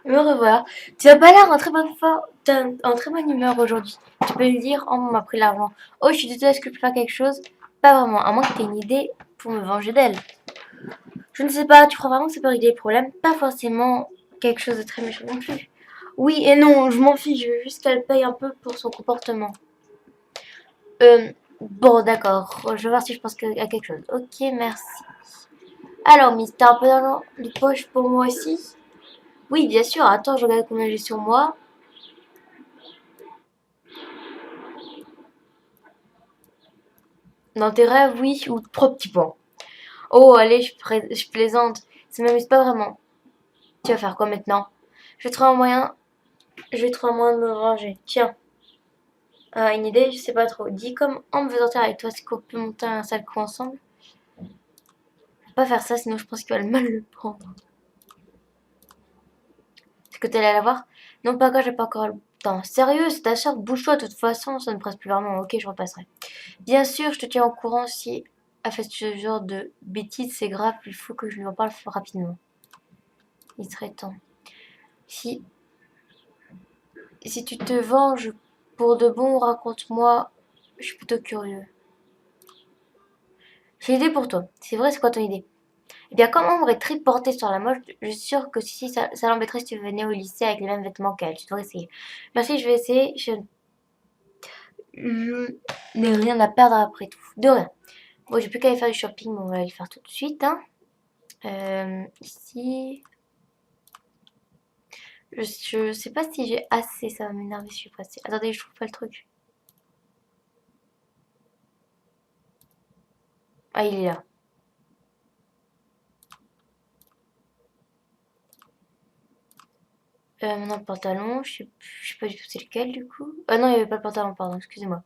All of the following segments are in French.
Me revoir. Tu as pas l'air en très bonne humeur aujourd'hui. Tu peux me dire, oh, on m'a pris l'argent. Oh, je suis désolée, est-ce que je peux faire quelque chose? Pas vraiment, à moins que tu aies une idée pour me venger d'elle. Je ne sais pas, tu crois vraiment que ça peut régler les problèmes? Pas forcément quelque chose de très méchant non plus. Oui et non, je m'en fiche, je veux juste qu'elle paye un peu pour son comportement. Bon, d'accord, je vais voir si je pense à quelque chose. Ok, merci. Alors, Miss, t'as un peu d'argent de poche pour moi aussi? Oui, bien sûr, attends, je regarde combien j'ai sur moi. Dans tes rêves, oui, ou trop petits points. Oh, allez, je plaisante. Ça m'amuse pas vraiment. Tu vas faire quoi maintenant? Je vais trouver un moyen. Je vais trouver un moyen de me venger. Tiens, une idée, je sais pas trop. Dis comme en me faisant sortir avec toi, c'est qu'on peut monter un sale coup ensemble. Je vais pas faire ça, sinon je pense qu'il va mal le prendre. Est-ce que t'es allé la voir? Non, pas quand j'ai pas encore le temps. Sérieux, c'est ta soeur, bouge-toi, de toute façon, ça ne presse plus vraiment. Ok, je repasserai. Bien sûr, je te tiens au courant si elle fait ce genre de bêtises, c'est grave, il faut que je lui en parle rapidement. Il serait temps. Si, si tu te venges pour de bon, raconte-moi. Je suis plutôt curieux. J'ai une idée pour toi. C'est vrai, c'est quoi ton idée? Eh bien, comme Ambre est très portée sur la mode, je suis sûre que si ça l'embêterait si tu venais au lycée avec les mêmes vêtements qu'elle. Tu devrais essayer. Merci, je vais essayer. Je n'ai rien à perdre après tout. De rien. Bon, j'ai plus qu'à aller faire du shopping, mais on va aller le faire tout de suite. Hein. Ici. Je sais pas si j'ai assez, ça va m'énerver si je suis pressée. Attendez, je trouve pas le truc. Ah, il est là. Maintenant, le pantalon, je sais pas du tout c'est lequel du coup. Ah non, il y avait pas le pantalon, pardon, excusez-moi.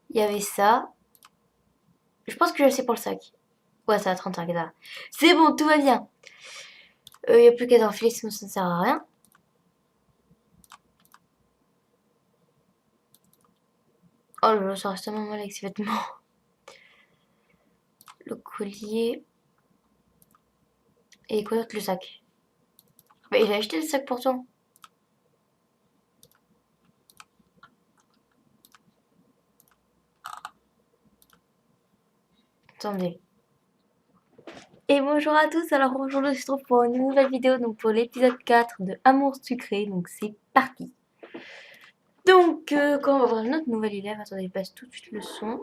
Il y avait ça. Je pense que je sais pour le sac. Ouais, ça a 35 là. C'est bon, tout va bien. Il n'y a plus qu'à enfiler, sinon ça ne sert à rien. Oh là là, ça reste tellement mal avec ces vêtements. Le collier. Et quoi d'autre, le sac? Bah, il a acheté le sac pourtant. Attendez. Et bonjour à tous, alors aujourd'hui on se retrouve pour une nouvelle vidéo, donc pour l'épisode 4 de Amour sucré, donc c'est parti. Donc, quand on va voir notre nouvelle élève, attendez, je passe tout de suite le son.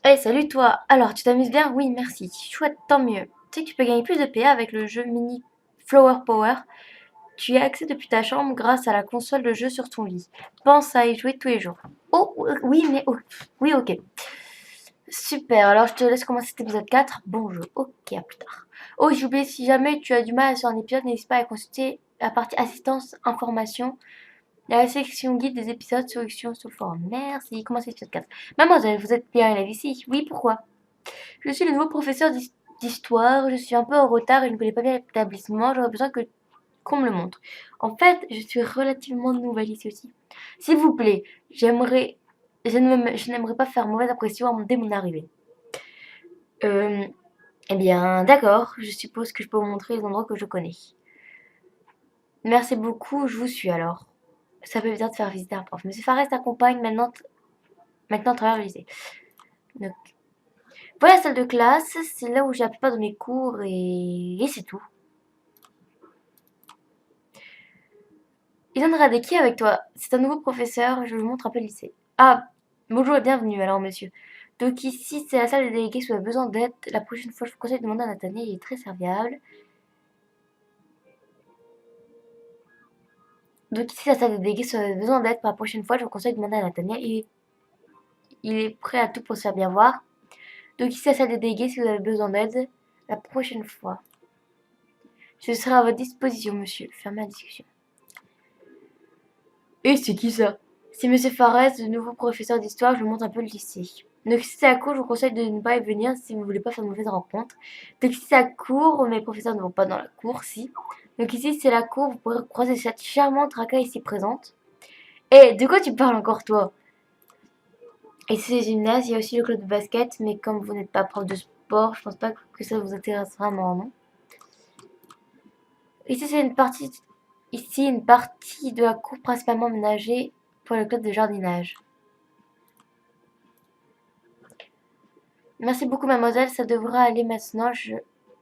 Hey, salut toi! Alors, tu t'amuses bien? Oui, merci. Chouette, tant mieux. Tu sais que tu peux gagner plus de PA avec le jeu mini Flower Power. Tu y as accès depuis ta chambre grâce à la console de jeu sur ton lit. Pense à y jouer tous les jours. Oh, oui, mais oh, oui, ok. Super, alors je te laisse commencer cet épisode 4. Bonjour, ok, à plus tard. Oh, j'ai oublié, si jamais tu as du mal sur un épisode, n'hésite pas à consulter la partie assistance, information, la section guide des épisodes, solutions sur le forum. Merci, commencez l'épisode 4. Mademoiselle, vous êtes bien élève ici? Oui, pourquoi? Je suis le nouveau professeur d'histoire, je suis un peu en retard et je ne connais pas bien l'établissement, j'aurais besoin qu'on me le montre. En fait, je suis relativement nouvelle ici aussi. S'il vous plaît, je n'aimerais pas faire mauvaise impression dès mon arrivée. Euh, eh bien, d'accord, je suppose que je peux vous montrer les endroits que je connais. Merci beaucoup, je vous suis alors. Ça peut bien te faire visiter un prof. Monsieur Fares t'accompagne maintenant à travers le lycée. Donc, voilà la salle de classe, c'est là où j'ai la plupart de mes cours et c'est tout. Ilan Radeki avec toi. C'est un nouveau professeur, je vous montre un peu le lycée. Ah, bonjour et bienvenue alors monsieur. Donc ici c'est la salle des délégués si vous avez besoin d'aide. La prochaine fois je vous conseille de demander à Nathaniel, il est très serviable. Donc ici la salle des délégués si vous avez besoin d'aide pour la prochaine fois je vous conseille de demander à Nathaniel, il est prêt à tout pour se faire bien voir. Donc ici la salle des délégués si vous avez besoin d'aide la prochaine fois. Je serai à votre disposition monsieur. Fermez la discussion. Et c'est qui ça? C'est Monsieur Fares, le nouveau professeur d'histoire, je vous montre un peu le lycée. Donc si c'est à court, je vous conseille de ne pas y venir si vous voulez pas faire de mauvaises rencontres. Donc si c'est à court, mes professeurs ne vont pas dans la cour, si. Donc ici c'est la cour, vous pourrez croiser cette charmante racaille ici présente. Et de quoi tu parles encore toi? Et c'est le gymnase, il y a aussi le club de basket, mais comme vous n'êtes pas prof de sport, je pense pas que ça vous intéresse vraiment, non? Ici, c'est une partie... Ici, une partie de la cour principalement aménagée pour le club de jardinage. Merci beaucoup, mademoiselle. Ça devrait aller maintenant. Je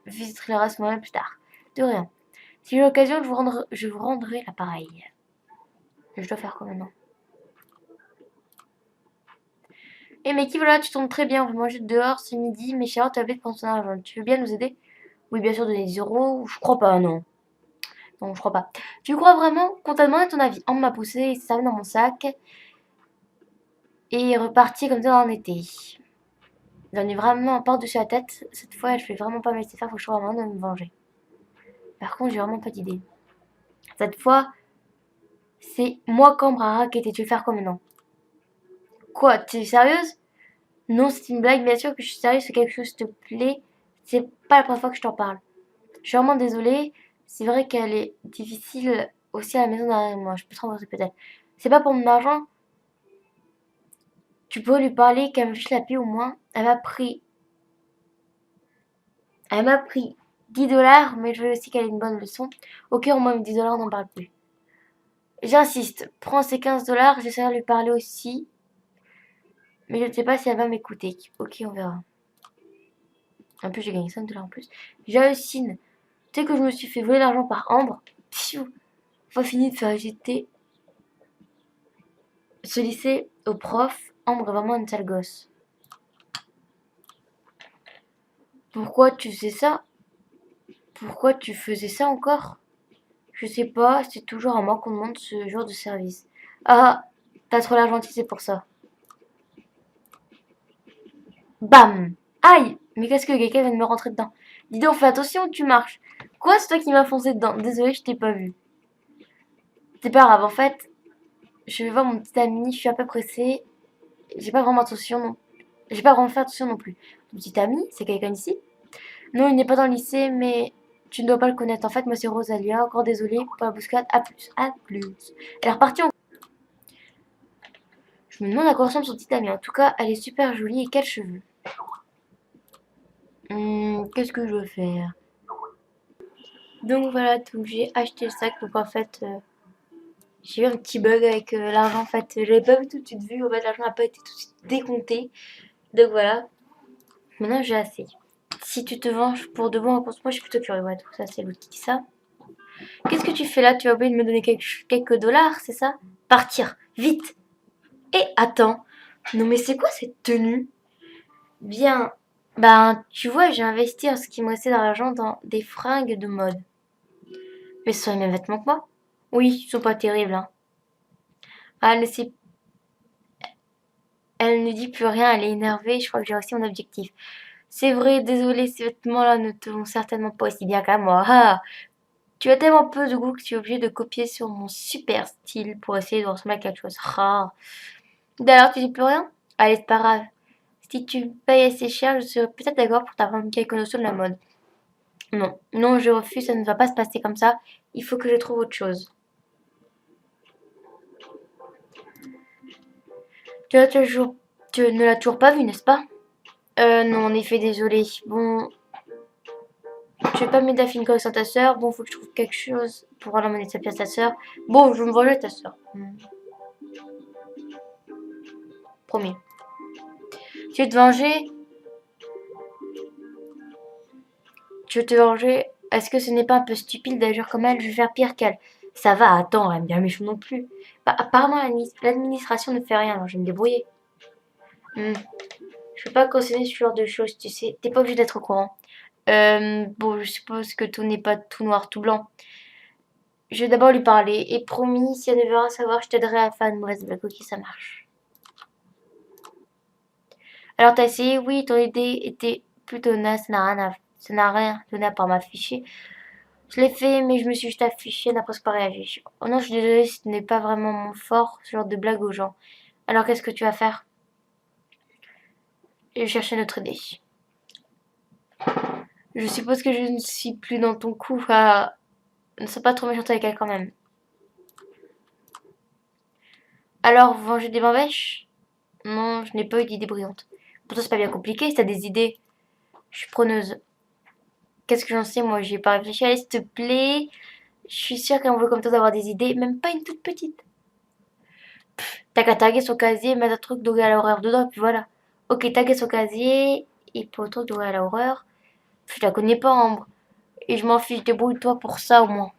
visiterai le reste moi-même plus tard. De rien. Si j'ai l'occasion, je vous rendrai l'appareil. Je dois faire quoi maintenant? Eh mais qui voilà, tu tombes très bien. On va manger dehors ce midi. Mais Charlotte a oublié de prendre son argent. Tu veux bien nous aider? Oui, bien sûr, donner 10 euros. Je crois pas, non. Non, je crois pas. Tu crois vraiment qu'on t'a demandé ton avis? On m'a poussé, il s'est dans mon sac. Et est reparti comme ça en été. J'en ai vraiment par-dessus la tête. Cette fois, je vais vraiment pas me laisser faire. Faut que je trouve un moyen de me venger. Par contre, j'ai vraiment pas d'idée. Cette fois, c'est moi Cambre à raqueter. Tu veux faire quoi maintenant? Quoi? T'es sérieuse? Non, c'est une blague. Bien sûr que je suis sérieuse. C'est quelque chose qui te plaît. C'est pas la première fois que je t'en parle. Je suis vraiment désolée. C'est vrai qu'elle est difficile aussi à la maison derrière moi. Je peux te rembourser peut-être. C'est pas pour mon argent. Tu peux lui parler qu'elle me fiche la paix au moins. Elle m'a pris 10 dollars, mais je veux aussi qu'elle ait une bonne leçon. Ok, au moins 10 dollars, on n'en parle plus. J'insiste, prends ces 15 dollars, j'essaierai de lui parler aussi. Mais je ne sais pas si elle va m'écouter. Ok, on verra. En plus, j'ai gagné 5 dollars en plus. J'hallucine. Tu sais que je me suis fait voler l'argent par Ambre. Pfiou. Pas fini de faire agiter ce lycée au prof. Ambre est vraiment une sale gosse. Pourquoi tu faisais ça? Pourquoi tu faisais ça encore? Je sais pas, c'est toujours à moi qu'on demande ce genre de service. Ah, t'as trop l'air gentil, c'est pour ça. Bam! Aïe! Mais qu'est-ce que quelqu'un vient de me rentrer dedans? Dis donc, fais attention où tu marches. Quoi, c'est toi qui m'as foncé dedans? Désolée, je t'ai pas vu. C'est pas grave, en fait, je vais voir mon petit ami, je suis un peu pressée. J'ai pas vraiment attention, non. J'ai pas vraiment fait attention non plus. Ton petit ami, c'est quelqu'un ici? Non, il n'est pas dans le lycée, mais tu ne dois pas le connaître. En fait, moi c'est Rosalia. Encore désolée pour la bousculade. À plus, à plus. Elle est repartie en... Je me demande à quoi ressemble son petit ami. En tout cas, elle est super jolie et quels cheveux. Qu'est-ce que je veux faire? Donc voilà, donc j'ai acheté le sac. Donc en fait, j'ai eu un petit bug avec l'argent. En fait, j'avais pas vu tout de suite vu. En fait, l'argent n'a pas été tout de suite décompté. Donc voilà. Maintenant, j'ai assez. Si tu te venges pour de bon, raconte-moi, je suis plutôt curieux. Ouais, donc ça, c'est l'autre qui dit ça. Qu'est-ce que tu fais là? Tu as oublié de me donner quelques dollars, c'est ça? Partir, vite! Et attends. Non mais c'est quoi cette tenue? Bien. Ben, tu vois, j'ai investi ce qui me restait d'argent dans des fringues de mode. Mais ce sont les mêmes vêtements que moi. Oui, ils sont pas terribles, hein. Ah, elle ne dit plus rien, elle est énervée, je crois que j'ai réussi mon objectif. C'est vrai, désolé, ces vêtements-là ne te vont certainement pas aussi bien qu'à moi. Ah, tu as tellement peu de goût que tu es obligé de copier sur mon super style pour essayer de ressembler à quelque chose. Ah. D'ailleurs, tu dis plus rien? Allez, c'est pas grave. Si tu me payes assez cher, je serai peut-être d'accord pour t'apprendre quelques notions de la mode. Non, non, je refuse, ça ne va pas se passer comme ça. Il faut que je trouve autre chose. Tu ne l'as toujours pas vu, n'est-ce pas? Non, en effet, désolé. Bon, tu veux pas m'aider à faire une correction à ta sœur? Bon, faut que je trouve quelque chose pour aller emmener sa pièce à ta sœur. Bon, je vais me venger de ta sœur. Promis. Tu veux te venger? Tu veux te venger? Est-ce que ce n'est pas un peu stupide d'agir comme elle? Je vais faire pire qu'elle. Ça va, attends, elle est bien méchante non plus. Bah, apparemment, l'administration ne fait rien, alors je vais me débrouiller. Je peux pas cautionner ce genre de choses, tu sais. T'es pas obligé d'être au courant. Bon, je suppose que tout n'est pas tout noir, tout blanc. Je vais d'abord lui parler. Et promis, si elle ne veut rien savoir, je t'aiderai à faire une mauvaise blague. Ok, ça marche. Alors, t'as essayé? Oui, ton idée était plutôt naze. Ça n'a rien donné à part m'afficher. Je l'ai fait, mais je me suis juste affichée, elle n'a presque pas réagi. Oh non, je suis désolée, ce n'est pas vraiment mon fort, ce genre de blague aux gens. Alors, qu'est-ce que tu vas faire? Je vais chercher notre idée. Je suppose que je ne suis plus dans ton coup. Ah, ne sois pas trop méchante avec elle quand même. Alors, venger des bambèches? Non, je n'ai pas eu d'idée brillante. Pourtant, c'est pas bien compliqué si t'as des idées. Je suis preneuse. Qu'est-ce que j'en sais, moi? J'y ai pas réfléchi. Allez, s'il te plaît. Je suis sûre qu'un veut comme toi d'avoir des idées, même pas une toute petite. T'as qu'à taguer son casier, mettre un truc d'ouvrir à l'horreur dedans, et puis voilà. Ok, taguer son casier, et pour le truc d'ouvrir à l'horreur, je la connais pas, Ambre. Et je m'en fiche, débrouille-toi pour ça au moins.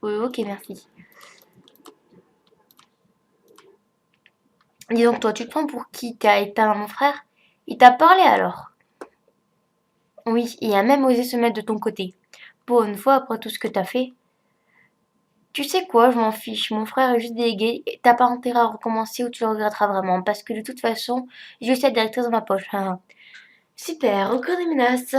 Oui, ok, merci. Dis donc, toi, tu te prends pour qui? T'as éteint mon frère? Il t'a parlé alors? Oui, il a même osé se mettre de ton côté. Pour une fois, après tout ce que t'as fait. Tu sais quoi, je m'en fiche, mon frère est juste délégué, et t'as pas intérêt à recommencer ou tu le regretteras vraiment, parce que de toute façon, j'ai aussi la directrice dans ma poche. Super, encore des menaces.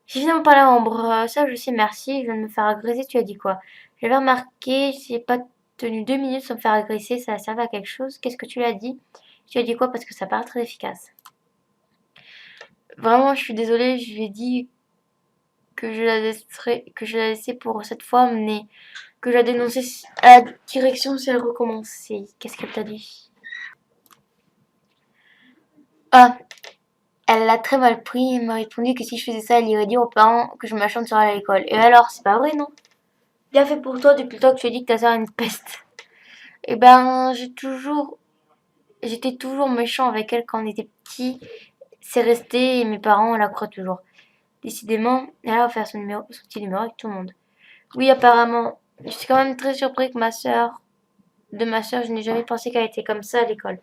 J'ai finalement parlé à Ambre, ça je sais, merci, je viens de me faire agresser, tu as dit quoi? J'avais remarqué, j'ai pas tenu 2 minutes sans me faire agresser, ça a servi à quelque chose. Qu'est-ce que tu lui as dit? Tu as dit quoi? Parce que ça paraît très efficace. Vraiment, je suis désolée, je lui ai dit que je la laissais pour cette fois, mais que je la dénonçais à la direction si elle recommençait. Qu'est-ce qu'elle t'a dit? Ah, elle l'a très mal pris et m'a répondu que si je faisais ça, elle irait dire aux parents que je m'acharne sur elle à l'école. Et alors, c'est pas vrai, non? Bien fait pour toi depuis le temps que tu as dit que ta sœur est une peste. Eh ben, j'étais toujours méchant avec elle quand on était petit. C'est resté et mes parents la croient toujours. Décidément, elle va faire son petit numéro avec tout le monde. Oui, apparemment. Je suis quand même très surpris que de ma sœur, je n'ai jamais pensé qu'elle était comme ça à l'école.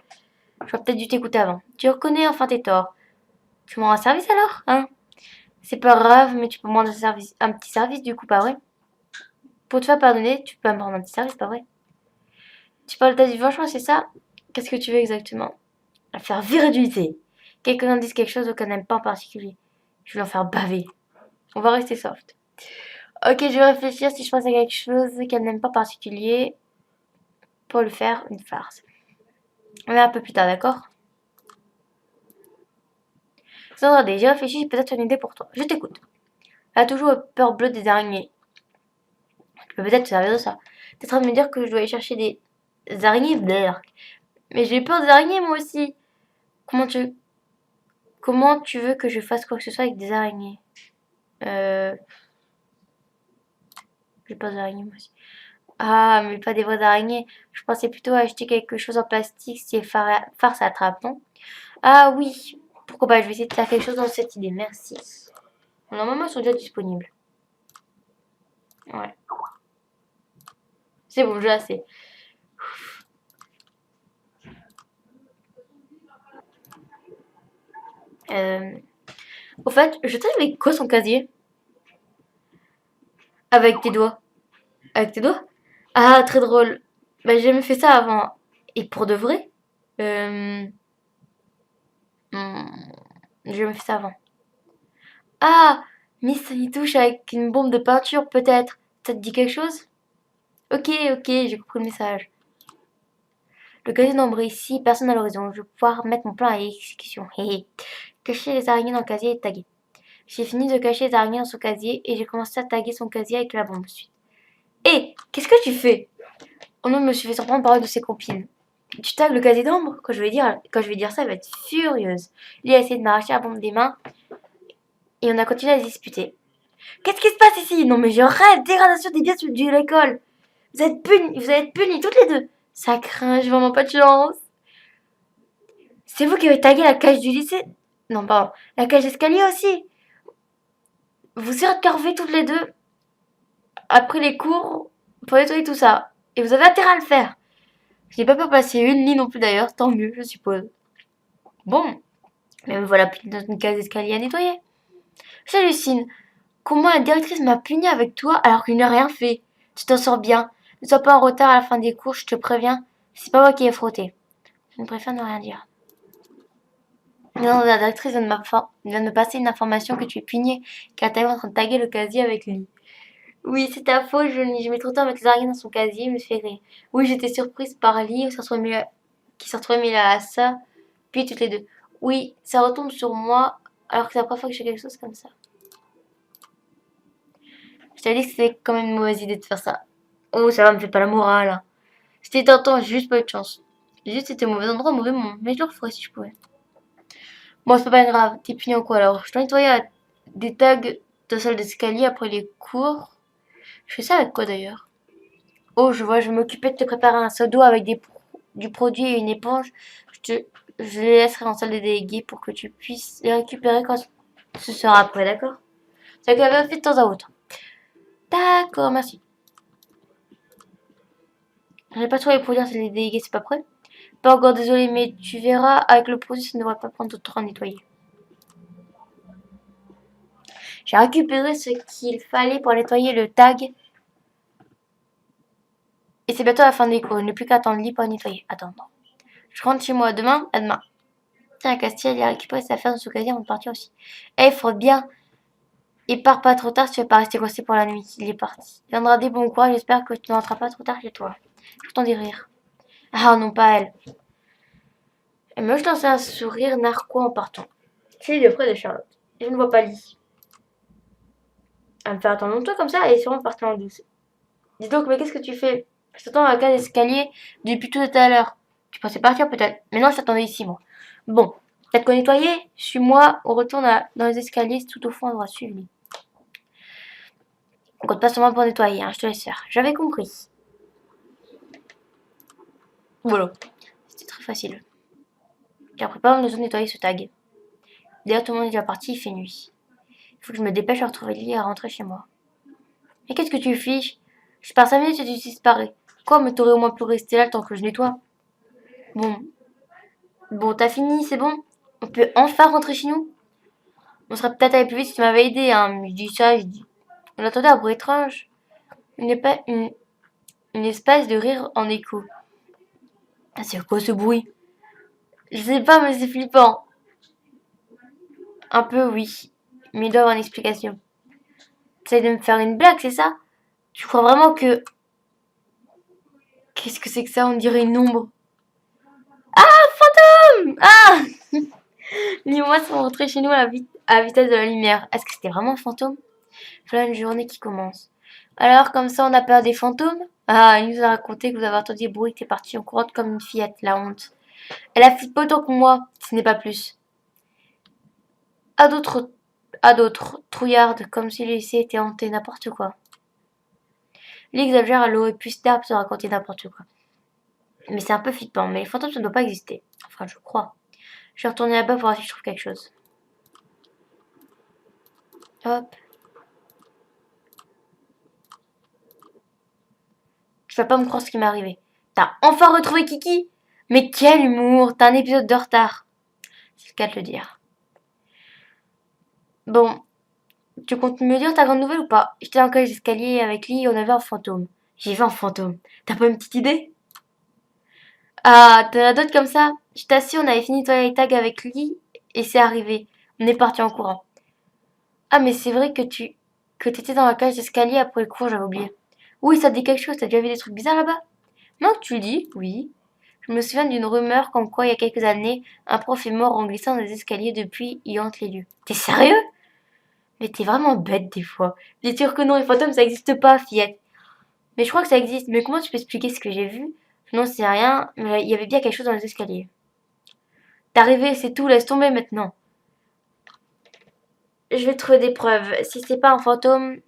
J'aurais peut-être dû t'écouter avant. Tu reconnais enfin tes torts. Tu me rends un service alors, hein? C'est pas grave, mais tu peux me rendre un petit service du coup, pas vrai? Pour te faire pardonner, tu peux me rendre un petit service, pas vrai? Tu parles de ta divorce, c'est ça? Qu'est-ce que tu veux exactement? La faire virer du lycée. Quelqu'un dise quelque chose auquel n'aime pas en particulier. Je vais l'en faire baver. On va rester soft. Ok, je vais réfléchir si je pense à quelque chose qu'elle n'aime pas en particulier pour le faire une farce. On verra un peu plus tard, d'accord? Sandra, j'ai réfléchi, j'ai peut-être une idée pour toi. Je t'écoute. Elle a toujours peur bleue des araignées. Tu peux peut-être te servir de ça. T'es en train de me dire que je dois aller chercher des araignées? Bleur. Mais j'ai peur des araignées, moi aussi. Comment tu, comment tu veux que je fasse quoi que ce soit avec des araignées? Euh, j'ai peur des araignées, moi aussi. Ah, mais pas des vraies araignées. Je pensais plutôt à acheter quelque chose en plastique si farce attrape, non? Ah oui, pourquoi pas, je vais essayer de faire quelque chose dans cette idée, merci. Normalement, ils sont déjà disponibles. Ouais. C'est bon, j'ai assez. Euh... Au fait, je t'ai avec quoi son casier? Avec tes doigts. Avec tes doigts? Ah, très drôle. Bah, j'ai jamais fait ça avant. Et pour de vrai? Euh... hmm, j'ai jamais fait ça avant. Ah, Miss Touche avec une bombe de peinture, peut-être. Ça te dit quelque chose? Ok, ok, j'ai compris le message. Le casier d'ombre est ici, personne n'a l'horizon. Je vais pouvoir mettre mon plan à exécution. Hé hé. Cacher les araignées dans le casier et taguer. J'ai fini de cacher les araignées dans son casier et j'ai commencé à taguer son casier avec la bombe suite. Hé, qu'est-ce que tu fais? Oh non, je me suis fait surprendre par une de ses copines. Tu tagues le casier d'ombre? Quand je vais dire ça, elle va être furieuse. Lui a essayé de m'arracher la bombe des mains et on a continué à se disputer. Qu'est-ce qui se passe ici? Non mais je rêve, dégradation des biens de l'école. Vous allez être punis toutes les deux. Ça craint, j'ai vraiment pas de chance. C'est vous qui avez tagué la cage du lycée? Non, pardon, la cage d'escalier aussi. Vous serez corvées toutes les deux après les cours pour nettoyer tout ça. Et vous avez intérêt à le faire. Je n'ai pas pu passer une ligne non plus d'ailleurs, tant mieux, je suppose. Bon, mais me voilà plus dans une cage d'escalier à nettoyer. J'hallucine. Comment la directrice m'a puni avec toi alors qu'il n'a rien fait? Tu t'en sors bien. Ne sois pas en retard à la fin des cours, je te préviens. C'est pas moi qui ai frotté. Je ne préfère ne rien dire. Non, la directrice vient de me passer une information que tu es puni car t'es en train de taguer le casier avec lui. Oui, c'est ta faute, je mets trop de temps à mettre les araignées dans son casier, je me suis fait rire. Oui, j'étais surprise par Lee qui s'est retrouvé mêlé à ça, puis toutes les deux. Oui, ça retombe sur moi alors que c'est la première fois que je fais quelque chose comme ça. Je t'avais dit que c'était quand même une mauvaise idée de faire ça. Oh, ça va, me fait pas la morale, hein. C'était tentant, j'ai juste pas eu de chance. J'ai juste été au mauvais endroit, au mauvais moment. Mais je le referais si je pouvais. Bon, c'est pas grave. T'es puni en quoi alors? Je dois nettoyer des tags ta salle d'escalier après les cours. Je fais ça avec quoi d'ailleurs? Oh, je vois, je vais m'occuper de te préparer un seau d'eau avec du produit et une éponge. Je les laisserai en salle de délégués pour que tu puisses les récupérer quand ce sera prêt, d'accord? C'est que j'avais fait de temps à autre. D'accord, merci. J'ai pas trouvé les produits en salle de délégués, c'est pas prêt? Pas encore, désolé, mais tu verras, avec le produit, ça ne devrait pas prendre trop de temps à nettoyer. J'ai récupéré ce qu'il fallait pour nettoyer le tag. Et c'est bientôt la fin des cours. Il n'est plus qu'à attendre le lit pour nettoyer. Attends, non. Je rentre chez moi demain, à demain. Tiens, Castille, il a récupéré sa affaires dans son casier avant de partir aussi. Eh, faut bien. Il part pas trop tard si tu vas pas rester coincé pour la nuit. Il est parti. Il viendra des bons courage, j'espère que tu ne rentreras pas trop tard chez toi. J'entends des rires. Ah non, pas elle. Elle me lançait un sourire narquois en partant. C'est de près de Charlotte. Je ne vois pas Lee. Elle me fait attendre longtemps comme ça et est sûrement partie en douce. Dis donc, mais qu'est-ce que tu fais? Je t'attends à la cage d'escalier depuis tout à l'heure. Tu pensais partir peut-être, mais non, je t'attendais ici, moi. Bon, peut-être qu'on nettoyer. Suis-moi, on retourne dans les escaliers, tout au fond, on devra suivre. On compte pas seulement pour nettoyer, hein, je te laisse faire. J'avais compris. Voilà, c'était très facile. J'ai après pas besoin de nettoyer ce tag. D'ailleurs, tout le monde est déjà parti, il fait nuit. Il faut que je me dépêche à retrouver le lit et à rentrer chez moi. Mais qu'est-ce que tu fiches? Je pars 5 minutes et tu disparais. Quoi, mais t'aurais au moins pu rester là le temps que je nettoie. Bon, t'as fini, c'est bon? On peut enfin rentrer chez nous? On serait peut-être allé plus vite si tu m'avais aidé, hein. Mais je dis ça, je dis. On attendait un bruit étrange. Une espèce de rire en écho. Ah, c'est quoi ce bruit? Je sais pas, mais c'est flippant. Un peu, oui. Mais il doit y avoir une explication. T'essayes de me faire une blague, c'est ça? Tu crois vraiment que... Qu'est-ce que c'est que ça? On dirait une ombre. Ah! Ni moi sont rentrés chez nous à la vitesse de la lumière. Est-ce que c'était vraiment un fantôme? Voilà une journée qui commence. Alors, comme ça, on a peur des fantômes? Ah, il nous a raconté que vous avez entendu des bruits et que t'es partie en courant comme une fillette, la honte. Elle a flippé autant que moi, ce n'est pas plus. À d'autres, à d'autres, trouillardes, comme si lycée était hanté, n'importe quoi. Il exagère à l'eau et plus d'arbres se raconter n'importe quoi. Mais c'est un peu flippant, mais les fantômes, ça ne doit pas exister. Enfin, je crois. Je vais retourner là-bas pour voir si je trouve quelque chose. Hop. Tu vas pas me croire ce qui m'est arrivé. T'as enfin retrouvé Kiki? Mais quel humour! T'as un épisode de retard. C'est le cas de le dire. Bon, tu comptes me dire ta grande nouvelle ou pas? J'étais dans le cage d'escalier avec Lee et on avait un fantôme. J'ai vu un fantôme. T'as pas une petite idée? Ah, t'en as d'autres comme ça? Je t'assure, on avait fini de nettoyer les tags avec Lee et c'est arrivé. On est parti en courant. Ah, mais c'est vrai que t'étais dans la cage d'escalier après le cours, j'avais oublié. Oui, ça te dit quelque chose? T'as déjà vu des trucs bizarres là-bas? Non, que tu le dis? Oui. Je me souviens d'une rumeur comme quoi, il y a quelques années, un prof est mort en glissant dans les escaliers depuis, il hante les lieux. T'es sérieux? Mais t'es vraiment bête des fois. Bien sûr que non, les fantômes ça existe pas, fillette. Mais je crois que ça existe. Mais comment tu peux expliquer ce que j'ai vu? Je n'en sais rien, mais il y avait bien quelque chose dans les escaliers. T'es arrivé, c'est tout, laisse tomber maintenant. Je vais trouver des preuves. Si c'est pas un fantôme,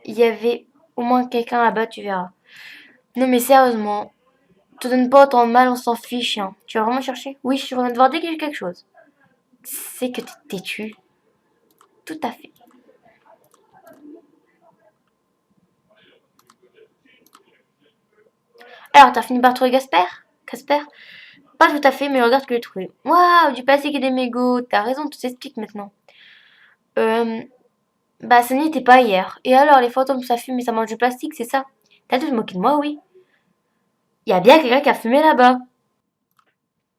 il y avait au moins quelqu'un là-bas, tu verras. Non mais sérieusement, te donne pas autant de mal, on s'en fiche. Hein. Tu vas vraiment chercher? Oui, je viens de voir dès qu'il y a quelque chose. C'est que t'es têtu. Tout à fait. Alors, t'as fini par trouver Gasper? Casper? Pas tout à fait, mais regarde ce que j'ai trouvé. Waouh, du plastique et des mégots. T'as raison, tout s'explique maintenant. Euh, Bah, ça n'y était pas hier. Et alors, les fantômes, ça fume et ça mange du plastique, c'est ça? T'as dû te moquer de moi, oui. Il y a bien quelqu'un qui a fumé là-bas.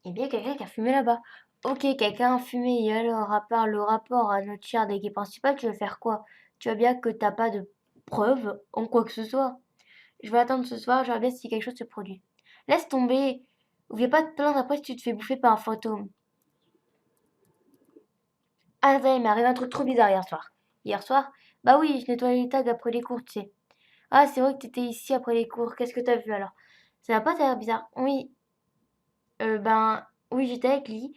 Il y a bien quelqu'un qui a fumé là-bas. Ok, quelqu'un a fumé, et alors, à part le rapport à notre chère déléguée principale, tu veux faire quoi? Tu vois bien que t'as pas de preuves en quoi que ce soit. Je vais attendre ce soir, je regarde bien si quelque chose se produit. Laisse tomber. Ou viens pas te plaindre après si tu te fais bouffer par un fantôme. Ah, ça y est, il m'est arrivé un truc trop bizarre hier soir. Hier soir? Bah oui, je nettoyais les tags après les cours, tu sais. Ah, c'est vrai que t'étais ici après les cours. Qu'est-ce que t'as vu alors? Ça va pas t'air bizarre? Oui, ben, oui, j'étais avec Lee.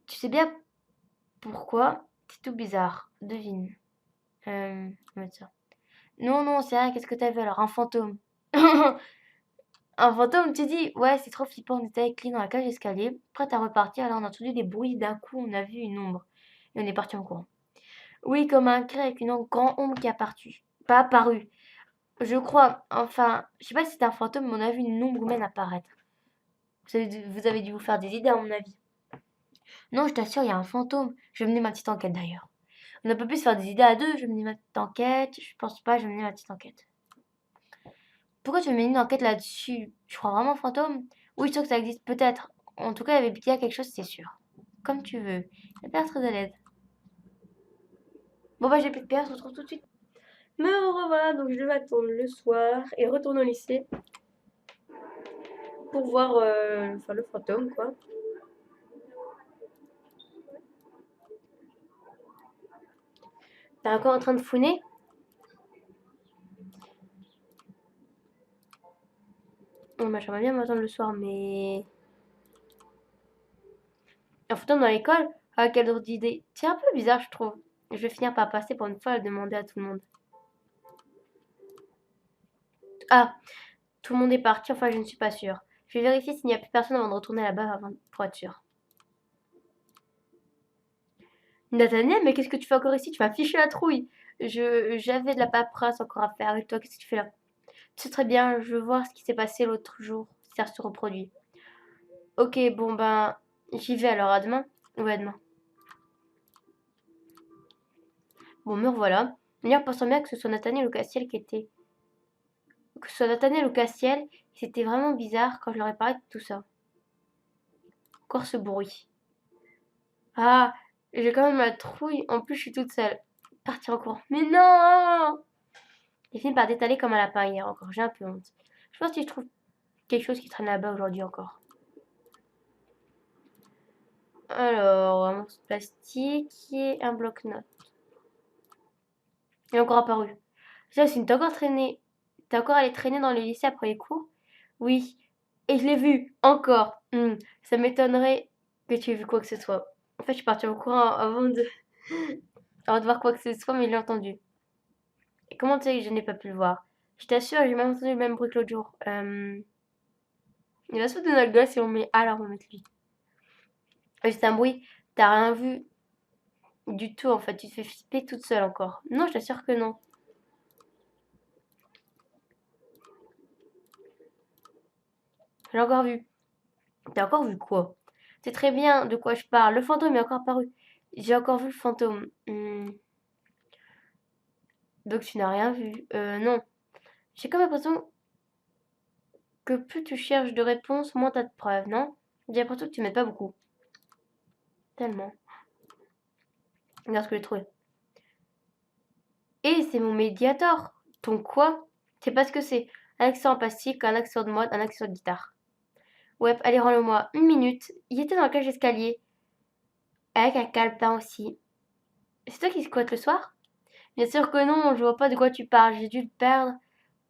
Tu sais bien, Pourquoi? C'est tout bizarre. Devine. On va dire ça. Non, non, c'est rien. Qu'est-ce que t'as vu alors? Un fantôme. Un fantôme, tu dis? Ouais, c'est trop flippant. On était avec Lee dans la cage d'escalier, prête à repartir. Alors on a entendu des bruits. D'un coup, on a vu une ombre. Et on est parti en courant. Oui, comme un cri avec une grande ombre qui est apparue. Pas apparue. Je crois. Enfin, je sais pas si c'était un fantôme, mais on a vu une ombre humaine apparaître. Vous avez dû vous faire des idées, à mon avis. Non, je t'assure, il y a un fantôme. Je vais mener ma petite enquête d'ailleurs. On ne peut plus se faire des idées à deux. Je vais mener ma petite enquête. Je pense pas, je vais mener ma petite enquête. Pourquoi tu veux mener une enquête là-dessus? Tu crois vraiment au fantôme? Oui, je suis sûre que ça existe peut-être. En tout cas, il y a quelque chose, c'est sûr. Comme tu veux. Il a l'air très à l'aise. Bon bah j'ai plus de pierre, on se retrouve tout de suite. Me revoilà, donc je devais attendre le soir et retourner au lycée pour voir enfin, le fantôme quoi. T'es encore en train de fouiner? Bon bah j'aimerais bien m'attendre le soir, mais... Un fantôme dans l'école? Ah, quelle drôle d'idée. C'est un peu bizarre, je trouve. Je vais finir par passer pour une folle à demander à tout le monde. Ah, tout le monde est parti, enfin je ne suis pas sûre. Je vais vérifier s'il n'y a plus personne avant de retourner là-bas pour être sûre. Nathaniel, mais qu'est-ce que tu fais encore ici? Tu m'as fiché la trouille. J'avais de la paperasse encore à faire. Et toi, qu'est-ce que tu fais là? C'est très bien, je veux voir ce qui s'est passé l'autre jour, si ça se reproduit. Ok, bon ben, j'y vais alors, à demain. Ouais, à demain. Bon, me revoilà. D'ailleurs, pensant bien que ce soit Nathaniel ou Cassiel qui était... Que ce soit Nathaniel ou Cassiel, c'était vraiment bizarre quand je leur ai parlé de tout ça. Encore ce bruit. Ah, j'ai quand même la trouille. En plus, je suis toute seule. Partir en courant. Mais non! J'ai fini par détaler comme un lapin hier encore. J'ai un peu honte. Je pense que je trouve quelque chose qui traîne là-bas aujourd'hui encore. Alors, un morceau de plastique et un bloc-notes. Il est encore apparu. Jacinthe, t'es encore traîné. T'es encore allé traîner dans le lycée après les cours? Oui. Et je l'ai vu. Encore. Ça m'étonnerait que tu aies vu quoi que ce soit. En fait, je suis partie au courant avant de voir quoi que ce soit, mais je l'ai entendu. Et comment tu sais que je n'ai pas pu le voir? Je t'assure, j'ai même entendu le même bruit que l'autre jour. Il va se foutre de notre gueule si on met A, alors on met lui. C'est un bruit. T'as rien vu du tout, en fait. Tu te fais flipper toute seule encore. Non, je t'assure que non. J'ai encore vu. T'as encore vu quoi? C'est très bien de quoi je parle. Le fantôme est encore apparu. J'ai encore vu le fantôme. Donc tu n'as rien vu. Non. J'ai comme l'impression que plus tu cherches de réponses, moins t'as de preuves, non? J'ai l'impression que tu m'aides pas beaucoup. Tellement. Regarde ce que j'ai trouvé. Et c'est mon médiator. Ton quoi? C'est pas ce que c'est. Un accessoire en plastique, un accessoire de mode, un accessoire de guitare. Ouais, allez, rends-le-moi. Une minute. Il était dans la cage d'escalier. Avec un calepin aussi. C'est toi qui squattes le soir? Bien sûr que non, je vois pas de quoi tu parles. J'ai dû le perdre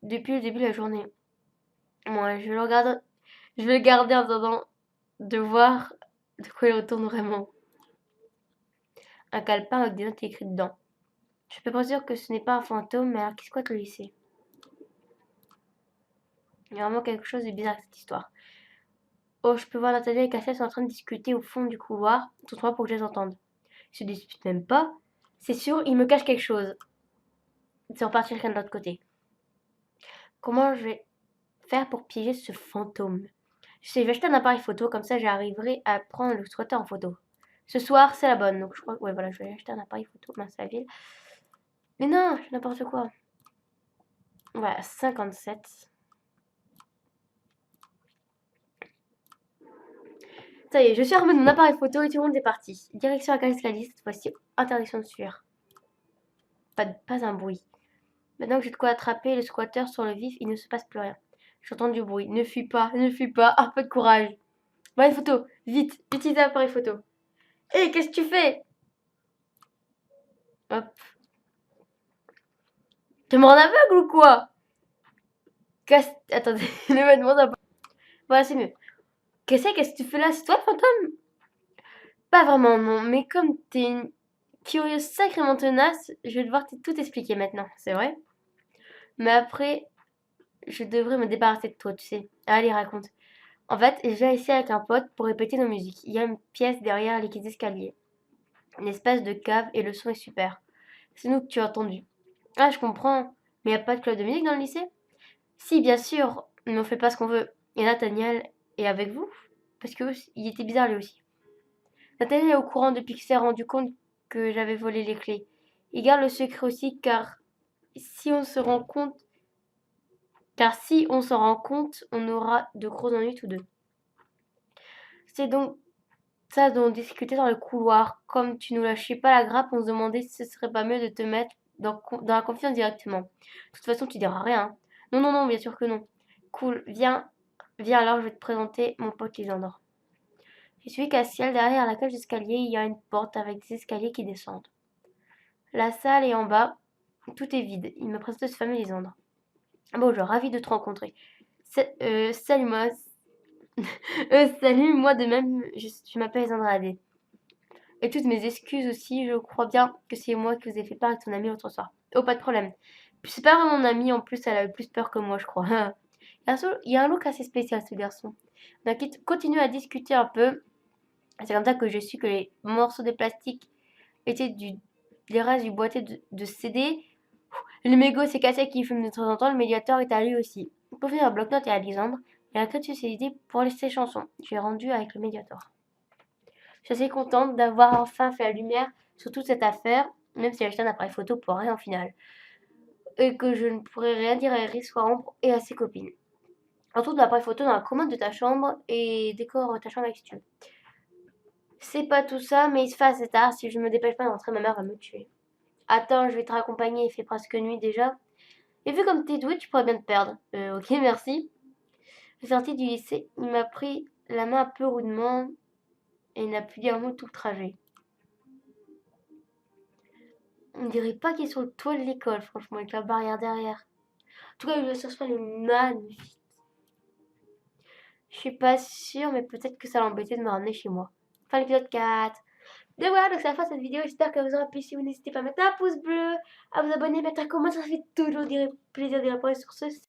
depuis le début de la journée. Moi, je vais le garder en attendant de voir de quoi il retourne vraiment. Un calepin avec des notes écrites dedans. Je peux pas dire que ce n'est pas un fantôme, mais alors qui squatte le lycée? Il y a vraiment quelque chose de bizarre avec cette histoire. Oh, je peux voir Nathalie et Cassius en train de discuter au fond du couloir, tout droit pour que je les entende. Ils se disputent même pas. C'est sûr, ils me cachent quelque chose. Ils sont repartis chacun de l'autre côté. Comment je vais faire pour piéger ce fantôme? Je sais, je vais acheter un appareil photo, comme ça j'arriverai à prendre le squatter en photo. Ce soir, c'est la bonne, donc je crois que ouais, voilà, je vais acheter un appareil photo. Mince, la ville. Mais non, je fais n'importe quoi. Voilà, 57. Ça y est, je suis armée de mon appareil photo et tout le monde est parti. Direction la cage escalier, cette fois-ci, interdiction de fuir. Pas un bruit. Maintenant que j'ai de quoi attraper le squatter sur le vif, il ne se passe plus rien. J'entends du bruit. Ne fuis pas, ne fuis pas. Un peu de courage. Appareil photo, vite, utilise l'appareil photo. Hé, qu'est-ce que tu fais? Hop. Tu me rends aveugle ou quoi? Attendez, le vêtement ça. Voilà, c'est mieux. Qu'est-ce que tu fais là? C'est toi le fantôme? Pas vraiment, non. Mais comme t'es une curieuse sacrément tenace, je vais devoir tout expliquer maintenant, c'est vrai. Mais après, je devrais me débarrasser de toi, tu sais. Allez, raconte. En fait, j'ai ici avec un pote pour répéter nos musiques. Il y a une pièce derrière les escaliers. Une espèce de cave et le son est super. C'est nous que tu as entendu. Ah, je comprends. Mais y a pas de club de musique dans le lycée? Si, bien sûr, mais on fait pas ce qu'on veut. Et Nathaniel est avec vous? Parce que il était bizarre lui aussi. Nathaniel est au courant depuis qu'il s'est rendu compte que j'avais volé les clés. Il garde le secret aussi si on se rend compte, car si on s'en rend compte, on aura de gros ennuis tous deux. C'est donc ça dont on discutait dans le couloir. Comme tu nous lâchais pas la grappe, on se demandait si ce serait pas mieux de te mettre dans la confiance directement. De toute façon, tu diras rien, hein. Non, non, non, bien sûr que non. Cool, viens alors, je vais te présenter mon pote Lisandre. Je suis Cassiel, derrière la cage d'escalier, il y a une porte avec des escaliers qui descendent. La salle est en bas, tout est vide. Il me présente ce fameux Lisandre. Bonjour, ravi de te rencontrer. Salut moi. Salut, moi de même, je m'appelle Lisandre Adé. Et toutes mes excuses aussi, je crois bien que c'est moi qui vous ai fait part avec ton ami l'autre soir. Oh, pas de problème. C'est pas vraiment mon ami, en plus, elle a plus peur que moi, je crois. Il y a un look assez spécial, ce garçon. On a continué à discuter un peu. C'est comme ça que je suis que les morceaux de plastique étaient des restes du boîtier de CD. Le mégot s'est cassé qui fume de temps en temps, le médiateur est à lui aussi. Pour finir un bloc-notes et Alexandre, il a créé ses idées pour ses chansons. Je l'ai rendu avec le médiator. Je suis assez contente d'avoir enfin fait la lumière sur toute cette affaire, même si j'ai acheté un appareil photo pour rien en final. Et que je ne pourrais rien dire à Iris ou à Ambre et à ses copines. Retrouve l'appareil photo dans la commode de ta chambre et décore ta chambre avec si tu veux. C'est pas tout ça, mais il se fait assez tard. Si je me dépêche pas d'entrer, ma mère va me tuer. Attends, je vais te raccompagner, il fait presque nuit déjà. Et vu comme t'es doué, tu pourrais bien te perdre. Ok, merci. Je suis sortie du lycée, il m'a pris la main un peu rudement et il n'a plus dit un mot tout le trajet. On dirait pas qu'il est sur le toit de l'école, franchement, avec la barrière derrière. En tout cas, le social est magnifique. Je suis pas sûre, mais peut-être que ça l'embêtait de me ramener chez moi. Fin l'épisode 4. Et voilà, donc c'est la fin de cette vidéo. J'espère qu'elle vous aura plu. Si vous n'hésitez pas à mettre un pouce bleu, à vous abonner, mettre un commentaire. Ça fait toujours plaisir de répondre sur ce.